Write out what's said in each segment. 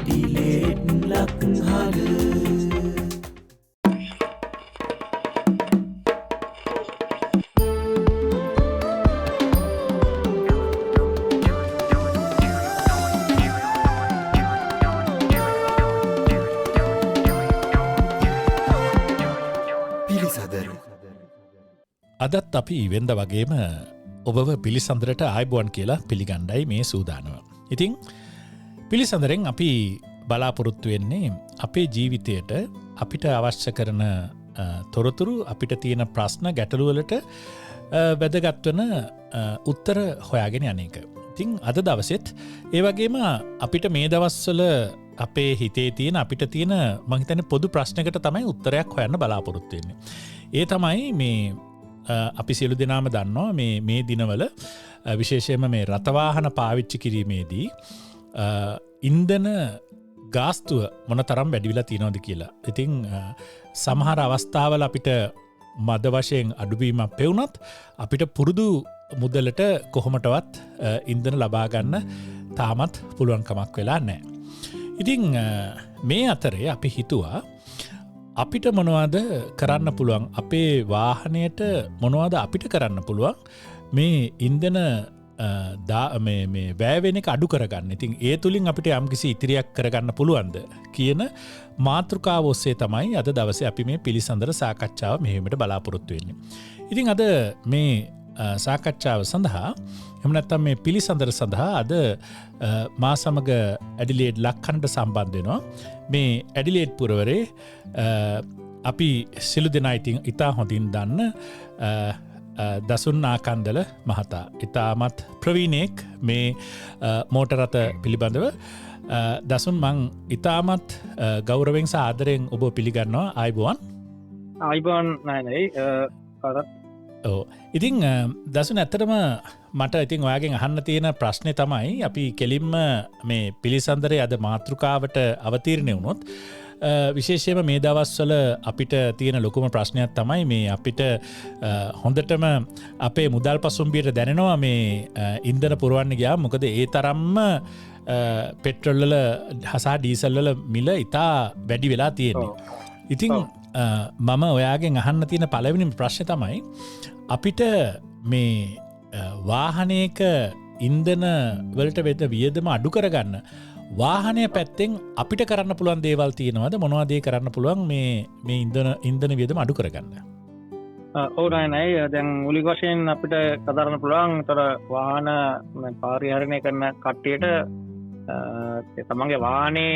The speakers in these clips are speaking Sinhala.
ඇඩිලේඩ් ලක්හල අදත් අපි වෙන්ද වගේම ඔබව පිළිසඳරට ආයිබුවන් කියලා පිළිගණ්ඩයි මේ සූදානව. ඉතිං පිළිසඳරෙන් අපි බලාපොරොත්තු වෙන්නේ අපේ ජීවිතයට අපිට අවශ්‍ය කරන තොරතුරු අපිට තියෙන ප්‍රශ්න ගැටලුවලට වැදගත්වන උත්තර හොයාගෙන යන්නේක. ඉතිං අද දවසෙත් ඒවගේම අපිට මේ දවස්වල අපේ හිතේ තියෙන අපිට තියෙන මහිතන පොදු ප්‍රශ්නකට තමයි උත්තරයක් හොයන්න බලාපොරොත්තු වෙන්නේ. ඒ තමයි මේ අපි සියලු දෙනාම දන්නවා මේ දිනවල විශේෂයෙන්ම මේ රථවාහන පාවිච්චි කිරීමේදී ඉන්ධන ගාස්තුව මොන තරම් වැඩිවිලා තියෙනවද කියලා. ඉතින් සමහර අවස්ථාවල අපිට මද වශයෙන් අඩුවීමක් පෙවුනත් අපිට පුරුදු මුදලට කොහොමටවත් ඉන්ධන ලබා ගන්න තාමත් පුළුවන්කමක් වෙලා නැහැ. ඉතින් මේ අතරේ අපි හිතුවා අපිට මොනවද කරන්න පුළුවන් අපේ වාහනයට මොනවද අපිට කරන්න පුළුවන් මේ ඉන්ධන වැෑවෙන එක අඩු කරගන්න. ඉතින් ඒ තුළින් අපිට යම්කිසි ඉතිරියක් කරගන්න පුළුවන්ද කියන මාතෘකාව ඔස්සේ තමයි අද දවසේ අපි මේ පිළිසඳර සාකච්ඡාව මෙහෙමට බලාපොරොත්තු වෙන්නේ. ඉතින් අද මේ සාකච්ඡාව සඳහා එහෙම නැත්නම් මේ පිළිසඳර සඳහා අද මා සමග ඇඩිලේඩ් ලක්කන්නට සම්බන්ධ වෙනවා මේ ඇඩිලේඩ් පුරවරේ අපි සිළු දෙනා ඉතින් ඉතා හොඳින් දන්න දසුන් ආකන්දල මහතා ඉතාමත් ප්‍රවීණයෙක් මේ මෝටරත පිළිබඳව දසුන් මං ඉතාමත් ගෞරවෙන් සහ ආදරයෙන් ඔබ පිළිගන්නවා ආයිබෝන් නයි ඉතිං දසුන් ඇත්තටම මට ඉතින් ඔයාගෙන් අහන්න තියෙන ප්‍රශ්නය තමයි අපි කෙලින්ම මේ පිළිසඳරේ අද මාතෘකාවට අවතීරණය වුණොත් විශේෂයම මේ දවස්වල අපිට තියෙන ලොකුම ප්‍රශ්නයක් තමයි මේ අපිට හොඳටම අපේ මුදල් පසුම්බියට දැනෙනවා මේ ඉන්ධන පුරවන්න ගියා මොකද ඒ තරම්ම පෙට්‍රල්වල හසා ඩීසල්වල මිල ඉතා වැඩි වෙලා තියෙන්නේ. ඉතිං මම ඔයාගෙන් අහන්න තියෙන පළවෙනි ප්‍රශ්නය තමයි අපිට මේ වාහනයක ඉන්ධන වලට වෙද වියදම අඩු කරගන්න වාහනය පැත්තෙන් අපිට කරන්න පුළුවන් දේවල් තියෙනවද මොනවද ඒ කරන්න පුළුවන් මේ ඉන්ධන වියදම අඩු කරගන්න? ඕනයි දැන් මූලික වශයෙන් අපිට කතරන්න පුළුවන් තොර වාහන පරිහරණය කරන කට්ටියට තමන්ගේ වාහනේ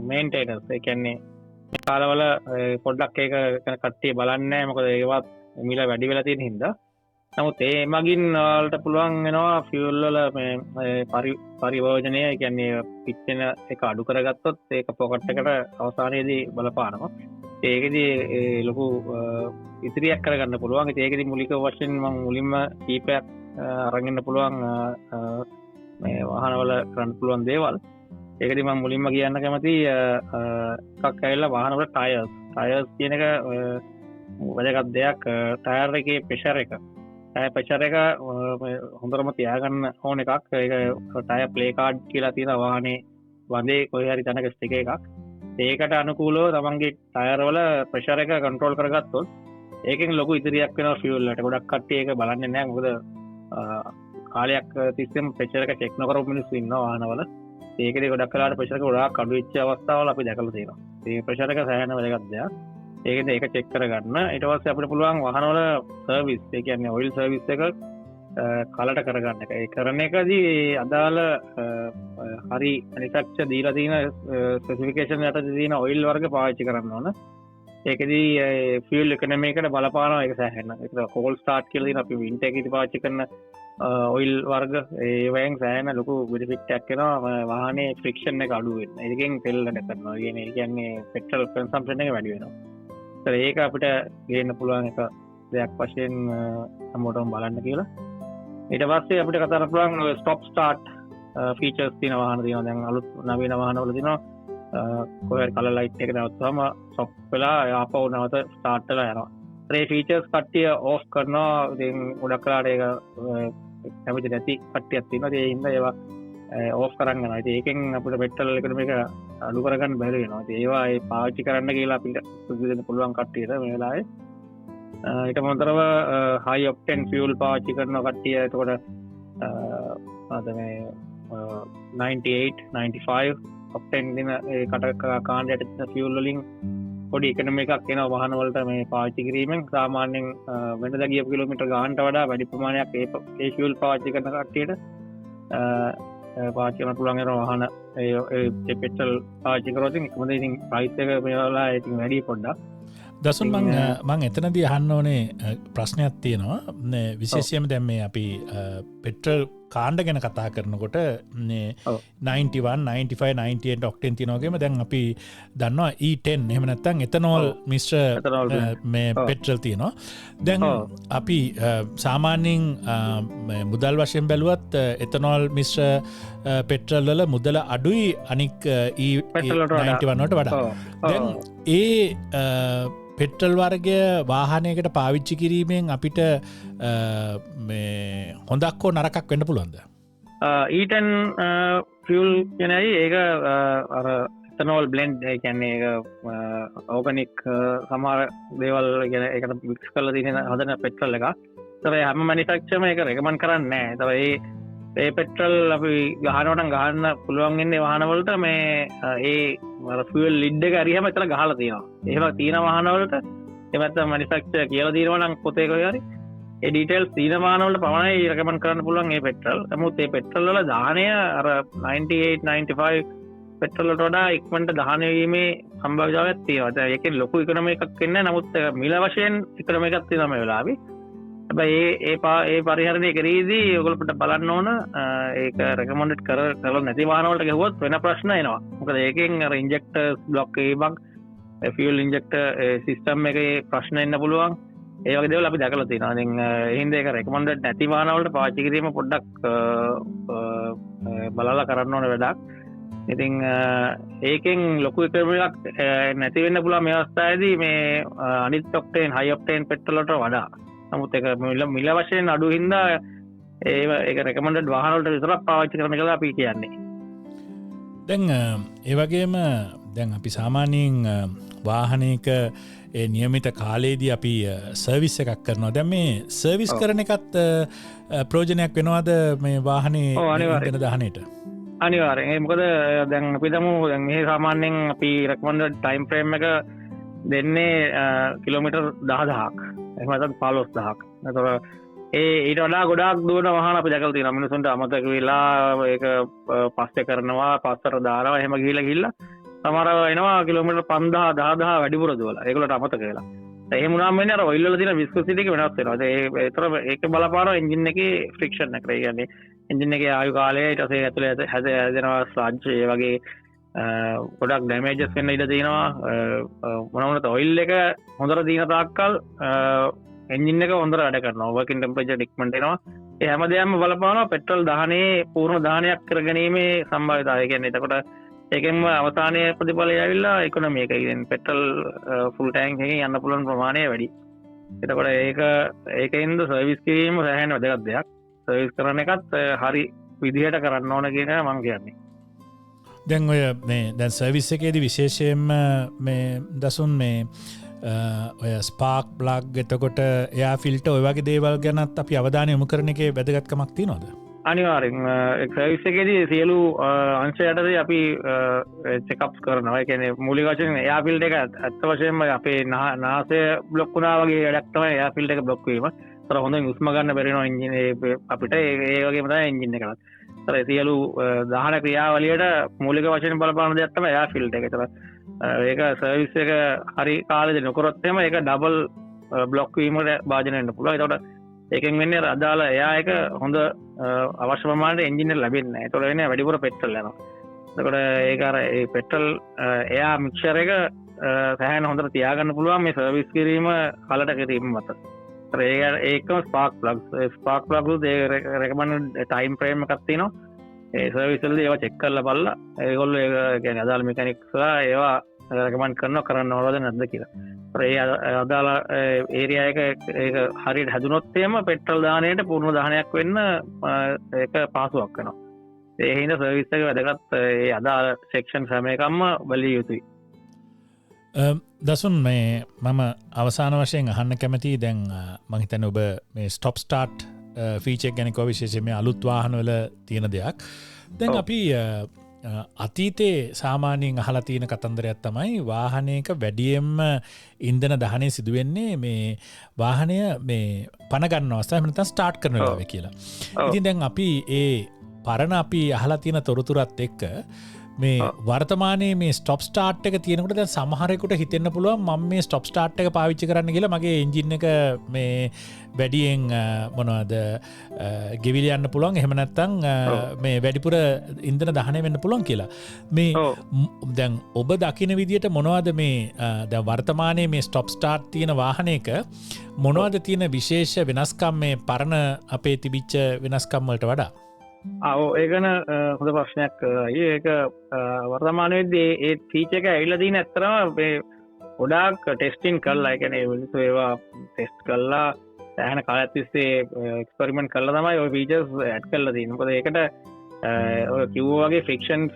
මේන්ටේනන්ස් ඒ කියන්නේ කාලවල පොඩ්ඩක් ඒක කට්ටිය බලන්නේ මොකද ඒවත් මිල වැඩි වෙලා තියෙන හින්දා. නමුත් ඒ මගින් වලට පුළුවන් වෙනවා ෆියුල් වල පරිවර්ජනය කියන්නේ පිච්චෙන එක අඩු කරගත්තොත් ඒක පොකට් එකට අවසානයේදී බලපානවා. ඒකෙදී ලොකු ඉතිරියක් කරගන්න පුළුවන්. ඒකෙදී මූලික වශයෙන් මම මුලින්ම කීපයක් අරගෙන පුළුවන් මේ වාහනවල කරන්න පුළුවන් දේවල්. ඒකදී මම මුලින්ම කියන්න කැමති එකක් ඇවිල්ලා වාහනවල ටයර්ස් කියන එක වැදගත් දෙයක්. ටයර් එකේ ප්‍රෙෂර් එක පැචර එක හොඳරම තියාගන්න ඕන එකක්. ඒක ටය ප්ලේ කාඩ් කියලා තියෙන වාහනේ වඳේ කොහේ හරි තැනක ස්ටික එකක්. ඒකට අනුකූලව තමන්ගේ ටයර්වල ප්‍රෙෂර් එක කන්ට්‍රෝල් කරගත්තොත් ඒකෙන් ලොකු ඉදිරියක් වෙනවා ෆියුල් වලට. ගොඩක් කට්ටිය ඒක බලන්නේ නැහැ මොකද කාලයක් තිස්සෙම ප්‍රෙෂර් එක චෙක් නොකරපු මිනිස්සු ඉන්නවා වාහනවල. ඒකේ ගොඩක් වෙලාවට ප්‍රෙෂර් එක ගොඩාක් අඩු වෙච්ච අවස්ථාවල අපි දැකලා තියෙනවා. මේ ප්‍රෙෂර් එක සෑහෙන වැදගත් දෙයක්. ඒකද ඒක චෙක් කරගන්න. ඊට පස්සේ අපිට පුළුවන් වාහනවල සර්විස් ඒ කියන්නේ ඔයිල් සර්විස් එක කලට කරගන්න එක. ඒ කරන එකදී අදාළ හරි මැනුෆැක්චර් දීලා තියෙන ස්පෙસિෆිකේෂන් යටතේ තියෙන ඔයිල් වර්ග පාවිච්චි කරන්න ඕන. ඒකදී ෆියුල් ඉකොනොමි එකට බලපානවා ඒක සෑහෙන. ඒක කෝල් ස්ටාර්ට් කියලා තියෙන අපි ඉන්ටේක් එකේ පාවිච්චි කරන ඔයිල් වර්ග ඒ වයින් සෑහෙන ලොකු බෙනිෆිට් එකක් එනවා වාහනේ ෆ්‍රික්ෂන් එක අඩු වෙන. ඒකෙන් තෙල් වැඩ කරනවා. ඒ කියන්නේ පෙට්‍රල් කන්සම්ප්ෂන් එක වැඩි වෙනවා. ඒක අපිට ගේන්න පුළුවන් එක දෙයක් වශයෙන් හැමෝටම බලන්න කියලා. ඊට පස්සේ අපිට කතා කරන්න පුළුවන් ස්ටොප් ස්ටාර්ට් ෆීචර්ස් තියෙන වාහන තියෙනවා. දැන් අලුත් නවීන වාහනවල තියෙනවා කොහේ කලර් ලයිට් එක නැවතුනම ස්ටොප් වෙලා ආපහු නැවත ස්ටාර්ට් වෙලා යනවා. ඒ ෆීචර්ස් කට්ටිය ඕෆ් කරනවා. ඉතින් ගොඩක් වෙලාට ඒක කැමති නැති කට්ටියක් තියෙනවා. ඒ හින්දා ඒවා ඕෆ් කරන්න න ඒකෙන් අපට පෙට්ටල් එකට මේක අඩු කරගන්න බැරි නවා ඒවා පාච්චි කරන්න කියලා අපිට සුදුදන්න පුළුවන් කට්ටියට මේලායි ඊට මොතරව හයි ඔප්ටෙන් ෆියල් පාච්චි කරන කට්ටිය එතකොට අද මේ 98 95 ඔප්ටෙන් දින කට කාණ්ඩයට ෆියල් වලින් පොඩි එකනම එකක් එන වාහනවලට මේ පාච්චි කිරීමෙන් සාමාන්‍යයෙන් වෙනද ගිය කිලෝමීටර් ගානට වඩා වැඩි ප්‍රමාණයක් ඒ ෆියල් පාච්චි කරන කට්ටියට පාච්චි කරන්න පුළුවන් වෙන වාහන ඒ පෙට්‍රල් පාච්චි කරොත් මොකද ඉතින් ප්‍රයිස් එක මේවලා ඉතින් වැඩි පොඩ්ඩක් දසුන් මං එතනදී අහන්න ඕනේ ප්‍රශ්නයක් තියෙනවා විශේෂයෙන්ම දැන් මේ අපි පෙට්‍රල් කාණ්ඩ ගැන කතා කරනකොට 91 95 98 ඔක්ටේන් තියෙනවා වගේම දැන් අපි දන්නවා E10 එහෙම නැත්නම් එතනෝල් මිශ්‍ර මේ පෙට්‍රල් තියෙනවා දැන් අපි සාමාන්‍යයෙන් මුදල් වශයෙන් බැලුවත් එතනෝල් මිශ්‍ර පෙට්‍රල් වල මුදල අඩුයි අනික් E91 වලට වඩා දැන් ඒ පෙට්‍රල් වර්ගය වාහනයකට පාවිච්චි කිරීමෙන් අපිට හොඳක් හෝ නරකක් වෙන්න පුළුවන්ද? ඊටන් ෆියල් කියනයි ඒක අර එතනෝල් බ්ලෙන්ඩ් ඒ කියන්නේ ඕගනික් සමහර දේවල් ගැන ඒකට මික්ස් කරලා තියෙන හදන පෙට්‍රල් එක. ඒතර හැම මැනුෆැක්චරර්ම ඒක රෙකමන්ඩ් කරන්නේ නැහැ. ඒතර ඒ පෙට්‍රල් අපි ගහනකොට ගහන්න පුළුවන් ඉන්නේ වාහනවලට මේ ඒ ෆියල් ලිඩ් එක අරියම එතන ගහලා තියෙනවා. එහෙම තියෙන වාහනවලට එහෙම නැත්නම් මැනුෆැක්චරර් කියලා දිනනවා නම් පොතේ කොහේ හරි ඒ ඩීටේල්ස් තියෙන වාහනවලට පමණයි රෙකමන්ඩ් කරන්න පුළුවන් මේ පෙට්‍රල්. නමුත් මේ පෙට්‍රල් වල දහනය අර 98 95 පෙට්‍රල් වලට වඩා ඉක්මනට දහනය වීමේ සම්භාව්‍යතාවයක් තියෙනවා. දැන් ඒකෙන් ලොකු ඉකොනොමි එකක් වෙන්නේ නැහැ. නමුත් මිල වශයෙන් ඉකොනොමි එකක් තියෙනවා මේ වෙලාවේ. හැබැයි ඒ පරිහරණය කරේදී ඔයගොල්ලෝ බලන්න ඕන ඒක රෙකමන්ඩඩ් කරලා නැති වාහනවලට ගහුවොත් වෙන ප්‍රශ්න එනවා. මොකද ඒකෙන් අර ඉන්ජෙක්ටර්ස් બ્લોක් වීමක් ෆියල් ඉන්ජෙක්ටර් සිස්ටම් එකේ ප්‍රශ්න එන්න පුළුවන්. ඒ වගේ දේවල් අපි දැකලා තියෙනවා. ඉතින් ඒ හින්දා ඒක රෙකමන්ඩඩ් නැති වාහනවලට පාවිච්චි කිරීම පොඩ්ඩක් බලලා කරන්න ඕන වැඩක්. ඉතින් ඒකෙන් ලොකු එකක් නැති වෙන්න පුළුවන් මේ අවස්ථාවේදී මේ අනිත් ඔක්ටේන් හයි ඔක්ටේන් පෙට්‍රල් වලට වඩා. නමුත් ඒක මිල වශයෙන් අඩු හින්දා ඒක රෙකමන්ඩඩ් වාහන වලට විතරක් පාවිච්චි කරන්න කියලා අපි කියන්නේ. දැන් ඒ වගේම දැන් අපි සාමාන්‍යයෙන් වාහනයක ඒ නියමිත කාලයේදී අපි සර්විස් එකක් කරනවා. දැන් මේ සර්විස් කරන එකත් ප්‍රයෝජනයක් වෙනවද මේ වාහනේ ඉන්ධන දහනයට? අනිවාර්යෙන්. මොකද දැන් අපි දමු දැන් මේ සාමාන්‍යයෙන් අපි රෙකමන්ඩඩ් ටයිම් ෆ්‍රේම් එක දෙන්නේ කිලෝමීටර් 10000ක්. එහෙම නැත්නම් 15000ක්. ඒතකොට ඊට වඩා ගොඩාක් දුවන වාහන අපි දැකලා තියෙනවා. මිනිස්සුන්ට අමතක වෙලා ඒක පස්සේ කරනවා, පස්සට දානවා, එහෙම ගිහිල්ලා සමහර එනවා කිලෝමීටර් 5000 10000 වැඩිපුර දුවලා. ඒගොල්ලන්ට අමතක වෙලා. එහෙම වුණාම වෙන්නේ අර ඔයිල් වල තියෙන විස්කොසිටි එක වෙනස් වෙනවා. ඒතර ඒක බලපානවා එන්ජින් එකේ ෆ්‍රික්ෂන් එක. ඒ කියන්නේ එන්ජින් එකේ ආයු කාලය ඊට පස්සේ ඇතුලේ හැදෙනවා ස්ලජ් ඒ වගේ ගොඩක් ඩැමේජස් වෙන්න ඉඩ තියෙනවා. මොනවද ඔයිල් එක හොඳට දින තාක්කල් එන්ජින් එක හොඳට වැඩ කරනවා. වර්කින් ටෙම්පරේචර් ඉක්මනට එනවා. ඒ හැමදේම බලපානවා පෙට්‍රල් දහනයේ පූර්ණ දහනයක් කරගැනීමේ සම්භාවිතාවය. කියන්නේ එතකොට ඒකෙන්ම අවසානයේ ප්‍රතිඵලය ඇවිල්ලා ඉකොනොමි එක. කියන්නේ පෙට්‍රල් ෆුල් ටැංක් එකකින් යන්න පුළුවන් ප්‍රමාණය වැඩි. එතකොට ඒකෙන්ද සර්විස් කිරීම සෑහෙන වැදගත් දෙයක්. සර්විස් කරන එකත් හරි විදිහට කරන්න ඕන කියන එක මම කියන්නේ. දැන් ඔය මේ දැන් සර්විස් එකේදී විශේෂයෙන්ම මේ දසුන් මේ ඔය ස්පාර්ක් ප්ලග් එතකොට එයා ෆිල්ටර් ඔය වගේ දේවල් ගැනත් අපි අවධානය යොමු කරන එකේ වැදගත්කමක් තියෙනවද? අනිවාර්යෙන්. සර්විස් එකේදී සියලු අංශ යටතේ අපි චෙක්අප්ස් කරනවා. ඒ කියන්නේ මූලික වශයෙන් එයා ෆිල්ටර් එක ඇත්ත වශයෙන්ම අපේ නාසය බ්ලොක් වුණා වගේ වැඩක් තමයි එයා ෆිල්ටර් එක බ්ලොක් වීම. ඒතර හොඳින් උස්ම ගන්න බැරි වෙනවා එන්ජින් අපිට ඒ වගේම තමයි එන්ජින් එකලත්. ඒතර සියලු දහන ක්‍රියාවලියට මූලික වශයෙන් බලපාන දෙයක් තමයි එයා ෆිල්ටර් එක. ඒතර ඒක සර්විස් එක හරි කාලෙදී නොකරොත් එහෙම ඒක ඩබල් බ්ලොක් වීමට භාජනය වෙන්න පුළුවන්. ඒතකොට ඒකෙන් වෙන්නේ අදාළ එයා එක හොඳ අවශ්‍ය ප්‍රමාණයට එන්ජින් එක ලැබෙන්නේ නැහැ. ඒතකොට වෙන්නේ වැඩිපුර පෙට්‍රල් යනවා. එතකොට ඒක අර ඒ පෙට්‍රල් එයා මික්ස්චර් එක සෑහෙන හොඳට තියාගන්න පුළුවන් මේ සර්විස් කිරීම කලට කිරීම මත. ඒකම ස්පාර්ක් ප්ලග්ස්. ස්පාර්ක් ප්ලග්ස් ඒ රෙකමන්ඩඩ් ටයිම් ෆ්‍රේම් එකක් තියෙනවා. ඒ සර්විස් වලදී ඒවා චෙක් කරලා බලලා ඒගොල්ලෝ ඒක කියන්නේ අදාළ මෙකැනික්ස්ලා ඒවා රෙකමන්ඩ් කරන්න ඕනවද නැද්ද කියලා. ඒ අදාළ ඒරියා එක ඒක හරියට හැදුනොත් එහෙම පෙට්‍රල් දාහනයට පූර්ණ දහනයක් වෙන්න ඒක පහසුවක් වෙනවා. ඒහින්ද සර්විස් එක වැදගත් අදාළ සෙක්ෂන් හැම එකක්ම බැලිය යුතුයි. දසුන් මේ මම අවසාන වශයෙන් අහන්න කැමති දැන් මහිතන ඔබ මේ ස්ටොප් ස්ටාර්ට් ෆීචක් ගැනකෝ විශේෂම අලුත් වාහනවල තියෙන දෙයක් දැන් අපි අතීතේ සාමාන්‍යයෙන් අහලා තියෙන කතන්දරයක් තමයි වාහනයක වැඩියෙන්ම ඉන්ධන දහනය සිදුවෙන්නේ මේ වාහනය මේ පනගන්න අවස්ථාව එහෙම නැත්නම් ස්ටාර්ට් කරන වෙලාවේ කියලා. ඉතින් දැන් අපි ඒ පරණ අපි අහලා තියෙන තොරතුරත් එක්ක මේ වර්තමානයේ මේ ස්ටොප් ස්ටාර්ට් එක තියෙනකොට දැන් සමහරෙකුට හිතෙන්න පුළුවන් මම මේ ස්ටොප් ස්ටාර්ට් එක පාවිච්චි කරන්න කියලා මගේ එන්ජින් එක මේ වැඩියෙන් මොනවද ගෙවිල යන්න පුළුවන් එහෙම නැත්නම් මේ වැඩිපුර ඉන්ධන දහනය වෙන්න පුළුවන් කියලා. මේ දැන් ඔබ දකින විදියට මොනවද මේ දැන් වර්තමානයේ මේ ස්ටොප් ස්ටාර්ට් තියෙන වාහනයක මොනවද තියෙන විශේෂ වෙනස්කම් මේ පරණ අපේ තිබිච්ච වෙනස්කම් වලට වඩා? ඒගන හොඳ ප්‍රශ්නයක් ඒක වර්තමානයේදී ඒ ෆීචර් එක ඇවිල්ලා තියෙන ඇත්තටම ගොඩාක් ටෙස්ටිං කරලා ඒ කියන්නේ විනිසු ඒවා ටෙස්ට් කරලා සෑහෙන කාලයක් තිස්සේ එක්ස්පෙරිමන්ට් කරලා තමයි ওই ෆීචර්ස් ඇඩ් කරලා තියෙන්නේ. මොකද ඒකට ඔය කිව්වා වගේ ෆ්‍රික්ෂන්ස්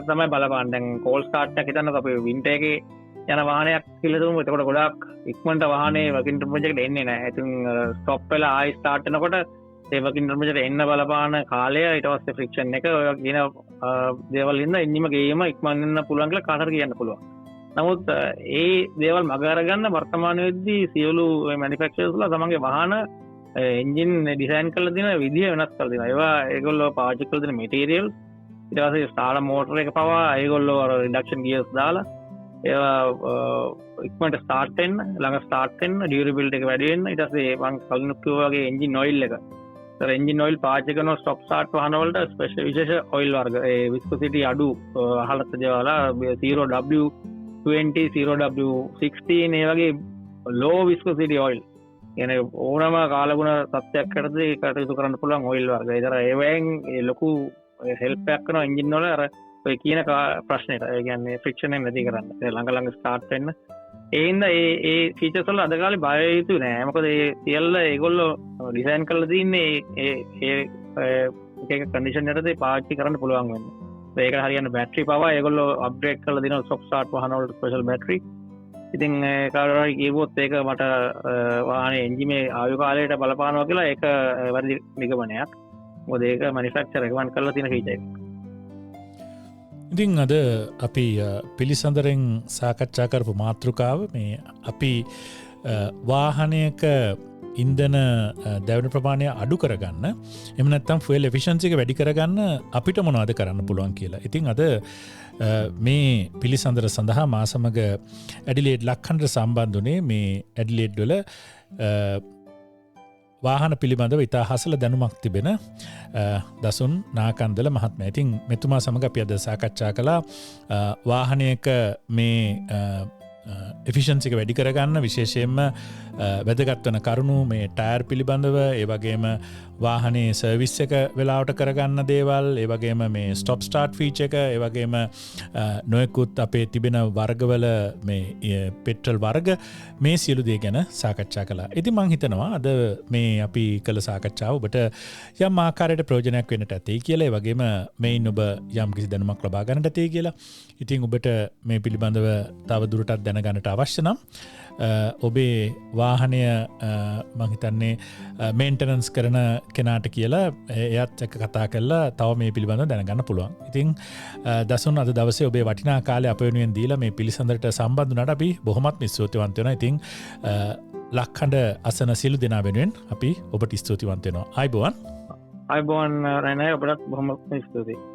තමයි බලපාන. දැන් කෝල් ස්ටාර්ට් එක හිතන්නකෝ අපි වින්ටර් එකේ යන වාහනයක් කියලා දුමු. එතකොට ගොඩාක් ඉක්මනට වාහනේ වර්කින් ටෙම්පරේචර් එකට එන්නේ නැහැ. ඉතින් ස්ටොප් වෙලා ආයි ස්ටාර්ට් වෙනකොට ඒ වර්කින් ටෙම්පරේචර් එන්න බලපාන කාලය ඊට පස්සේ ෆ්‍රික්ෂන් එක ඔය කියන දේවල් ඉන්න එන්නිම ගේම ඉක්මන් වෙන්න පුළුවන් කියලා කාටද කියන්න පුළුවන්. නමුත් ඒ දේවල් මග අරගන්න වර්තමානයේදී සියලු මැනුෆැක්චරර්ස්ලා තමන්ගේ වාහන එන්ජින් ඩිසයින් කරලා දෙන විදිය වෙනස් කරලා දෙනවා. ඒවා ඒගොල්ලෝ පාවිච්චි කරලා දෙන මැටීරියල් ඊට පස්සේ ස්ටාර්ටර් මෝටර් එක පවා ඒගොල්ලෝ අර රිඩක්ෂන් ගියර්ස් දාලා ඒවා ඉක්මනට ස්ටාර්ට් වෙන්න ළඟ ස්ටාර්ට් වෙන්න ඩියුරබිලිටි එක වැඩි වෙන්න ඊට පස්සේ මම කලින් කිව්වා වගේ එන්ජින් ඔයිල් එක එන්ජින් ඔයිල් පාවිච්චි කරන ස්ටොප් ස්ටාර්ට් වාහන වලට ස්පෙෂල් විශේෂ ඔයිල් වර්ග ඒ විස්කොසිටි අඩු අහලත් දේවලා 0W20 0W16 ඒ වගේ ලෝ විස්කොසිටි ඔයිල් කියන්නේ ඕනම කාලගුණ තත්ත්වයක් කරද්දී කටයුතු කරන්න පුළුවන් ඔයිල් වර්ග. ඒතර ඒවෙන් ලොකු හෙල්ප් එකක් කරනවා එන්ජින් වල අර ඔය කියන ප්‍රශ්නෙට. ඒ කියන්නේ ෆ්‍රික්ෂන් එක නැති කරන්න. ළඟ ළඟ ස්ටාර්ට් වෙන්න. ඒ හින්දා ඒ ෆීචර්ස් වල අද කාලේ බය යුතු නෑ. මොකද ඒ සියල්ල ඒගොල්ලෝ ඩිසයින් කරලා තින්නේ ඒ එක කන්ඩිෂන් එකකදී පාවිච්චි කරන්න පුළුවන් වෙන්නේ. ඒකට හරියන බැටරි පවා ඒගොල්ලෝ අප්ග්‍රේඩ් කරලා දෙනවා ස්ටොප් ස්ටාර්ට් වාහන වලට ස්පෙෂල් බැටරි. ඉතින් කාටරි කියවොත් ඒක මට වාහනේ එන්ජිමේ ආයු කාලයට බලපානවා කියලා ඒක වැරදි නිගමනයක්. මොකද ඒක මැනුෆැක්චරර් රෙකමන්ඩ් කරලා තියෙන ෆීචර් එකක්. ඉතින් අද අපි පිළිසඳරෙන් සාකච්ඡා කරපු මාතෘකාව මේ අපි වාහනයක ඉන්ධන දැවෙන ප්‍රමාණය අඩු කරගන්න එහෙම නැත්නම් ෆුවල් එෆිෂන්සි එක වැඩි කරගන්න අපිට මොනවද කරන්න පුළුවන් කියලා. ඉතින් අද මේ පිළිසඳර සඳහා මා සමග ඇඩිලේඩ් ලක්හඬ සම්බන්ධ වුණේ මේ ඇඩිලේඩ් වල වාහන පිළිබඳව ඉතා හසල දැනුමක් තිබෙන දසුන් නාකන්දල මහත්මයා. ඉතින් මෙතුමා සමග අපි අද සාකච්ඡා කළා වාහනයක මේ එෆිෂන්සි එක වැඩි කරගන්න විශේෂයෙන්ම වැදගත් වන කරුණු මේ ටයර් පිළිබඳව ඒ වගේම වාහනේ සර්විස් එක වෙලාවට කරගන්න දේවල් ඒ වගේම මේ ස්ටොප් ස්ටාර්ට් ෆීචර් එක ඒ වගේම නොයෙකුත් අපේ තිබෙන වර්ගවල මේ පෙට්‍රල් වර්ග මේ සියලු දේ ගැන සාකච්ඡා කළා. ඉතින් මම හිතනවා අද මේ අපි කළ සාකච්ඡාව ඔබට යම් ආකාරයකට ප්‍රයෝජනයක් වෙන්නට ඇතේ කියලා. ඒ වගේම මේන් ඔබ යම් කිසි දැනුමක් ලබා ගන්නට ඇතේ කියලා. ඉතින් ඔබට මේ පිළිබඳව තව දුරටත් දැනගන්නට අවශ්‍ය නම් ඔබේ වාහනය මං හිතන්නේ මේන්ටනන්ස් කරන කෙනාට කියලා එයත් එක්ක කතා කරලා තව මේ පිළිබඳව දැනගන්න පුළුවන්. ඉතින් දසුන් අද දවසේ ඔබේ වටිනා කාලය අප වෙනුවෙන් දීලා මේ පිළිසඳරට සම්බන්ධ වුණාට අපි බොහොමත් ස්තුතිවන්ත වෙනවා. ඉතින් ලක්හඬ අසන සියලු දෙනා වෙනුවෙන් අපි ඔබට ස්තුතිවන්ත වෙනවා. ආයුබෝවන්. ආයුබෝවන් රණය ඔබට බොහොම ස්තුතියි.